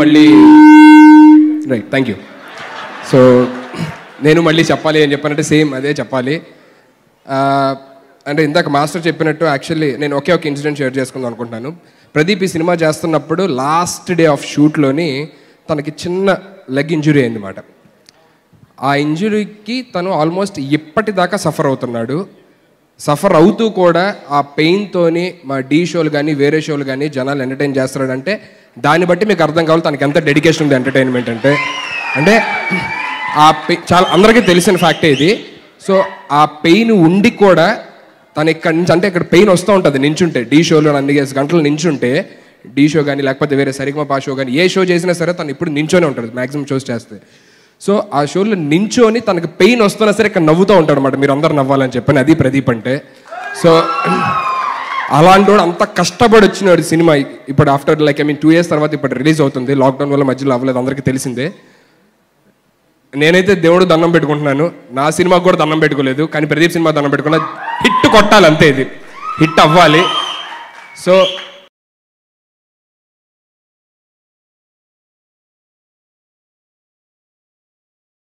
మళ్ళీ right, thank you. So నేను మళ్ళీ చెప్పాలి అని చెప్పానంటే సేమ్ అదే చెప్పాలి. అంటే ఇందాక మాస్టర్ చెప్పినట్టు యాక్చువల్లీ నేను ఒకే ఒక ఇన్సిడెంట్ షేర్ చేసుకుందాం అనుకుంటున్నాను. ప్రదీప్ ఈ సినిమా చేస్తున్నప్పుడు లాస్ట్ డే ఆఫ్ షూట్లోని తనకి చిన్న లెగ్ ఇంజురీ అయిందన్నమాట. ఆ ఇంజురీకి తను ఆల్మోస్ట్ ఇప్పటిదాకా సఫర్ అవుతున్నాడు. సఫర్ అవుతూ కూడా ఆ పెయిన్తోని మా డీ షోలు కానీ వేరే షోలు కానీ జనాలు ఎంటర్టైన్ చేస్తున్నాడంటే దాన్ని బట్టి మీకు అర్థం కావాలి తనకి ఎంత డెడికేషన్ ఉంది ఎంటర్టైన్మెంట్ అంటే. అంటే ఆ చాలా అందరికీ తెలిసిన ఫ్యాక్టే ఇది. సో ఆ పెయిన్ ఉండి కూడా తను ఇక్కడి నుంచి, అంటే ఇక్కడ పెయిన్ వస్తూ ఉంటుంది నించుంటే, డీ షోలో అన్ని గంటలు నించుంటే, డీ షో కానీ లేకపోతే వేరే సరిగమపా షో కానీ ఏ షో చేసినా సరే తను ఇప్పుడు నించోనే ఉంటుంది మ్యాక్సిమం షోస్ చేస్తే. సో ఆ షోలో నించోని తనకు పెయిన్ వస్తున్నా సరే ఇక్కడ నవ్వుతూ ఉంటాడు అనమాట, మీరు అందరు నవ్వాలని చెప్పని. అది ప్రదీప్ అంటే. సో అలాంటి వాడు అంత కష్టపడి వచ్చినాడు సినిమా. ఇప్పుడు ఆఫ్టర్ 2 years తర్వాత ఇప్పుడు రిలీజ్ అవుతుంది. లాక్డౌన్ వల్ల మధ్యలో అవ్వలేదు, అందరికీ తెలిసిందే. నేనైతే దేవుడు దండం పెట్టుకుంటున్నాను, నా సినిమాకు కూడా దండం పెట్టుకోలేదు, కానీ ప్రదీప్ సినిమా దండం పెట్టుకున్నా. హిట్ కొట్టాలి అంతే, ఇది హిట్ అవ్వాలి. సో